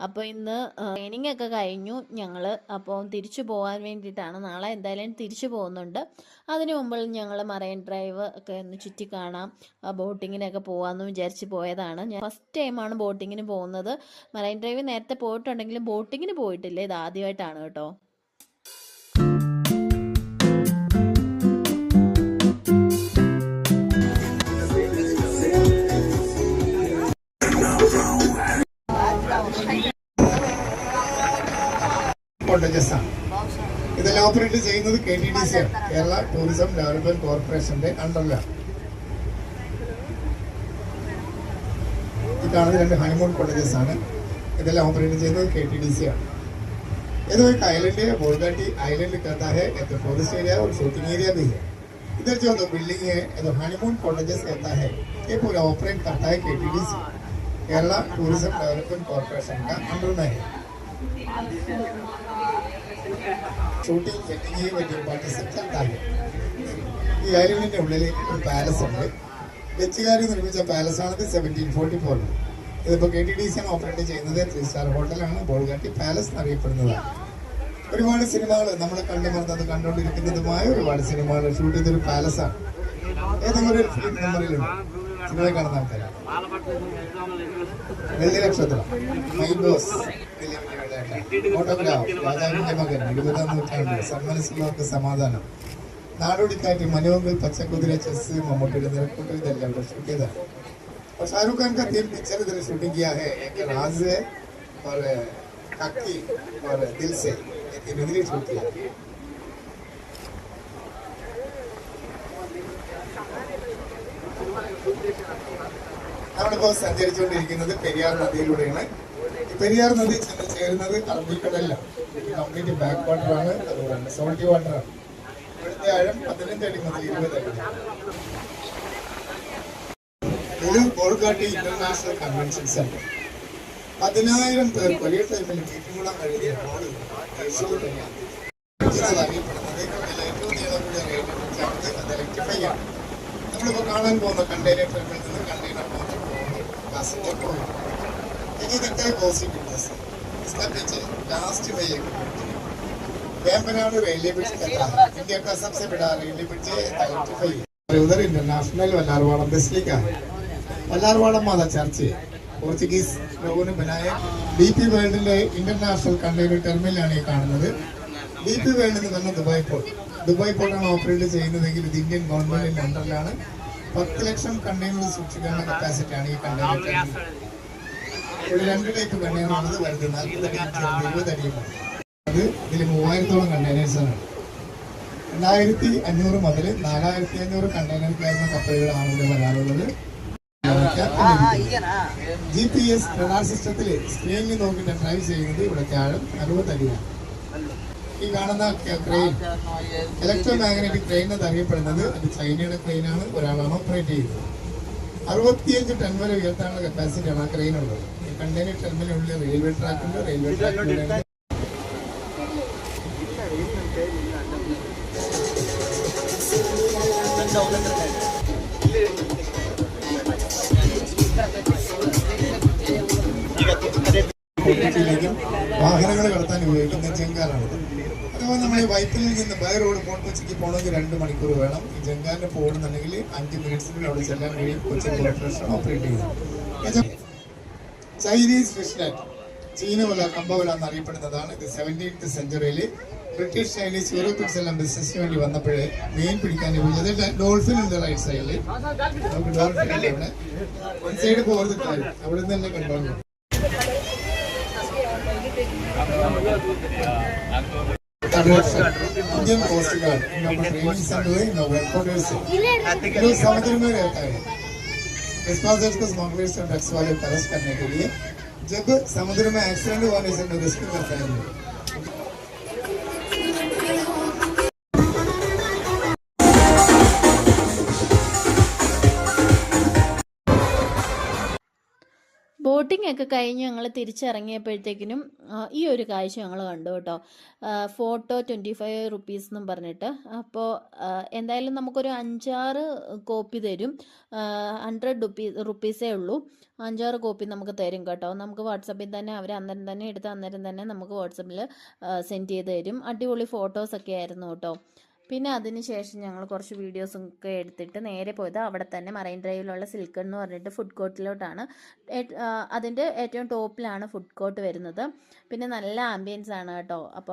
അപ്പോൾ ഇന്ന് ട്രെയിനിങ് ഒക്കെ കഴിഞ്ഞു ഞങ്ങൾ. അപ്പോൾ തിരിച്ചു പോകാൻ വേണ്ടിയിട്ടാണ്. നാളെ എന്തായാലും തിരിച്ചു പോകുന്നുണ്ട്. അതിനു മുമ്പ് ഞങ്ങൾ മറൈൻ ഡ്രൈവ് ഒക്കെ ഒന്ന് ചുറ്റി കാണാം, ബോട്ടിങ്ങിനൊക്കെ പോകാമെന്ന് വിചാരിച്ച് പോയതാണ്. ഞാൻ ഫസ്റ്റ് ടൈമാണ് ബോട്ടിങ്ങിന് പോകുന്നത്. മറൈൻ ഡ്രൈവ് നേരത്തെ പോയിട്ടുണ്ടെങ്കിലും ബോട്ടിങ്ങിന് പോയിട്ടില്ല. ഇത് ആദ്യമായിട്ടാണ് കേട്ടോ. ഇതെല്ലാം ഓപ്പറേറ്റ് ചെയ്യുന്നത് KTDC ആണ്, കേരള ടൂറിസം ഡെവലപ്മെന്റ് കോർപ്പറേഷന്റെ അണ്ടറിലാണ്. ഈ കാണുന്ന 2 ഹണിമൂൺ കോട്ടേജസ് ആണ്. ഇതെല്ലാം ഓപ്പറേറ്റ് ചെയ്യുന്നത് KTDC ആണ്. ये तो एक आइलैंड है, बोलघाटी आइलैंड कहता है, तो टूरिस्ट एरिया और शूटिंग एरिया भी है. इधर जो तो बिल्डिंग है तो हनीमून कॉटेजेस कहता है, ये पूरा ऑपरेट करता है KTDC, Kerala tourism development corporation का अंडर में है. ഷൂട്ടിംഗ് സെറ്റിംഗ് വെഡിങ് പാർട്ടീസ് ചലता है. ഈ ഐലൻഡിന്റെ ഉള്ളിൽ ഒരു പാലസ് ഉണ്ട്. ഡച്ചുകാർ നിർമ്മിച്ച പാലസാണിത്. 1744. ഇതിപ്പോൾ KTDC ആണ് ഓപ്പറേറ്റ് ചെയ്യുന്നത്. 3 സ്റ്റാർ ഹോട്ടലാണ്. ബോൾഗാട്ടി പാലസ് എന്നറിയപ്പെടുന്നതാണ്. ഒരുപാട് സിനിമകൾ നമ്മൾ കണ്ടുകൊണ്ടിരിക്കുന്നതുമായ ഒരുപാട് സിനിമകൾ ഷൂട്ട് ചെയ്തൊരു പാലസാണ്. ഏതെങ്കിലും ഒരു ഫിലിം മെമ്മറിയിലുണ്ട് സിനിമ കാണുന്ന ആൾക്കാർ? വെള്ളി നക്ഷത്രം, മൈ ബോസ്, ഫോട്ടോഗ്രാഫ്, രാജാവിന്റെ മകൻ, 20-ാം നൂറ്റാണ്ട്, സന്മനസ്സുള്ളവർക്ക് സമാധാനം, നാടോടിക്കാറ്റ്, മനോഹൽ, പച്ചക്കുതിര, ചെസ്, മമ്മൂട്ടിയുടെ നിരക്കൂട്ട്, ഇതെല്ലാം ഇവിടെ ഷൂട്ട് ചെയ്തതാണ്. और शाहरुख खान का 3 पिक्चर इधर शूटिंग किया है. एक राज है और काकी और दिल से, ये 3 इधर शूट किया. നമ്മളിപ്പോൾ സഞ്ചരിച്ചുകൊണ്ടിരിക്കുന്നത് പെരിയാർ നദിയിലൂടെയാണ്. ഈ പെരിയാർ നദി ചെന്ന് ചേരുന്നത് അറബിക്കടലിലാണ്. കംപ്ലീറ്റ് ബാക്ക് വാട്ടറാണ്, അതുപോലെ സോൾട്ടി വാട്ടറാണ്. ഇവിടുത്തെ ആഴം 15 അടി മുതൽ 20 അടി. ഇത് ബോൾഗാട്ടി ഇന്റർനാഷണൽ കൺവെൻഷൻ സെന്റർ. 10,000 പേർ ഒരേ ടൈമിൽ മീറ്റിംഗ് കൂടാൻ കഴിയുന്ന ഹോൾ അറിയപ്പെടുന്നത്. ഏറ്റവും നീളം കൂടിയ റെയിൽവേ ബ്രിഡ്ജാണ്. അത് ഇലക്ട്രിഫൈ ആണ്. നമ്മളിപ്പോൾ കാണാൻ പോകുന്ന കണ്ടെയ്നർ ടെർമിനലിൽ നിന്ന് കണ്ടെയ്നർ പോകുന്ന पैसेंजर को ये दिखता है पॉसिबिलिटीज. इसका पीछे लास्ट में एक वेम्बनाड रेलवे ब्रिज कहता है. इंडिया का सबसे बड़ा रेलवे ब्रिज इलेक्ट्रिफाई है. उधर इंटरनेशनल वल्लारवाड़म बेसिलिका है. वल्लारवाड़म माता चर्च है, പോർച്ചുഗീസ് ലോഗോ बनाया. DP വേൾഡിലെ ഇന്റർനാഷണൽ കണ്ടെയ്നർ ടെർമിനലാണ് ഈ കാണുന്നത്. DP വേൾഡ് എന്ന് പറഞ്ഞാൽ ദുബായ് പോർട്ടാണ് ഓപ്പറേറ്റ് ചെയ്യുന്നതെങ്കിൽ ഇത് ഇന്ത്യൻ ഗവൺമെന്റിന്റെ അണ്ടറിലാണ്. 10 ലക്ഷം കണ്ടെയ്നർ സൂക്ഷിക്കാനുള്ള കപ്പാസിറ്റിയാണ് ഈ കണ്ടെയ്നർ ടെർമിനൽ. ഒരു 2 ടൈപ്പ് കണ്ടെയ്നറാണത് വരുന്നത്. 40 അടി, 20 അടിയുമാണ്. അത് ഇതിൽ 3000-ഓളം കണ്ടെയ്നേഴ്സാണ്. 2500 മുതൽ 4500 കണ്ടെയ്നറിലായിരുന്ന കപ്പലുകളാണ് ഇവിടെ വരാറുള്ളത്. GPS റഡാർ സിസ്റ്റത്തിൽ സ്ക്രീനിൽ നോക്കിയിട്ട് ഡ്രൈവ് ചെയ്യുന്നത് ഇവിടുത്തെ ആഴം 60 അടിയാണ്. ഈ കാണുന്ന ക്രെയിൻ ഇലക്ട്രോ മാഗ്നറ്റിക് ക്രെയിൻ എന്നറിയപ്പെടുന്നത്. അത് ചൈനയുടെ ക്രെയിനാണ്. ഒരാളാണ് ഓപ്പറേറ്റ് ചെയ്യുന്നത്. 65 ടൺ വരെ ഉയർത്താനുള്ള കപ്പാസിറ്റിയാണ് ആ ക്രെയിൻ ഉള്ളത്. ഈ കണ്ടെയ്നർ ടെർമിനലിൽ റെയിൽവേ ട്രാക്ക് ഉണ്ട്. റെയിൽവേ ട്രാക്കിലൂടെ വാഹനങ്ങൾ കടത്താൻ ഉപയോഗിക്കുന്ന ജങ്കാറാണിത്. അതുപോലെ നമ്മൾ ഈ വൈപ്പിനിൽ നിന്ന് ബൈ റോഡ് ഫോർട്ട് കൊച്ചിക്ക് പോകണമെങ്കിൽ 2 മണിക്കൂർ വേണം. ഈ ജങ്കാറിന് പോകുന്നുണ്ടെങ്കിൽ 5 മിനിറ്റ്സിനുള്ളിൽ അവിടെ ചെല്ലാൻ കഴിയും. കൊച്ചി കോർപ്പറേഷൻ ഓപ്പറേറ്റ് ചെയ്യുന്നത്. ചൈനീസ് ഫിഷ് നെറ്റ്, ചീനവല, കമ്പവല എന്നറിയപ്പെടുന്നതാണ്. ഇത് 17th സെഞ്ചുറിയിൽ ബ്രിട്ടീഷ്, ചൈനീസ്, യൂറോപ്യൻസ് എല്ലാം ബിസിനസിന് വേണ്ടി വന്നപ്പോഴേ മീൻ പിടിക്കാൻ ഉപയോഗിച്ചത്. ഡോൾഫിൻ ഉണ്ട് റൈറ്റ് സൈഡിൽ. നമുക്ക് ഡോൾഫിൻ ഉണ്ട്. അവിടെ സൈഡ് പോകരുത്, അവിടെ നിന്ന് തന്നെ കണ്ടോളൂ. Indian coast guard training centre है, हेडक्वार्टर्स है. समुद्र में रहता है. एक्सप्लोजर्स को स्मगलर्स और ड्रग्स वाले को अरेस्ट करने के लिए जब समुद्र में एक्सीडेंट होने से रेस्क्यू करता है. ബോട്ട് ബോട്ടിംഗ് ഒക്കെ കഴിഞ്ഞ് ഞങ്ങൾ തിരിച്ചിറങ്ങിയപ്പോഴത്തേക്കിനും ഈ ഒരു കാഴ്ച ഞങ്ങൾ കണ്ടു കേട്ടോ. ഫോട്ടോ 25 റുപ്പീസ് എന്നും പറഞ്ഞിട്ട്. അപ്പോൾ എന്തായാലും നമുക്കൊരു 5-6 കോപ്പി തരും. 100 റുപ്പീസേ ഉള്ളൂ. 5-6 കോപ്പി നമുക്ക് തരും കേട്ടോ. നമുക്ക് വാട്സപ്പിൽ തന്നെ അവർ അന്നേരം തന്നെ എടുത്ത് അന്നേരം തന്നെ നമുക്ക് വാട്സപ്പിൽ സെൻഡ് ചെയ്ത് തരും. അടിപൊളി ഫോട്ടോസൊക്കെ ആയിരുന്നു കേട്ടോ. പിന്നെ അതിന് ശേഷം ഞങ്ങൾ കുറച്ച് വീഡിയോസൊക്കെ എടുത്തിട്ട് നേരെ പോയത് അവിടെ തന്നെ മറൈൻ ഡ്രൈവിലുള്ള സിൽക്കൺ എന്ന് പറഞ്ഞിട്ട് ഫുഡ് കോർട്ടിലോട്ടാണ്. അതിൻ്റെ ഏറ്റവും ടോപ്പിലാണ് ഫുഡ് കോർട്ട് വരുന്നത്. പിന്നെ നല്ല ആംബിയൻസ് ആണ് കേട്ടോ. അപ്പോൾ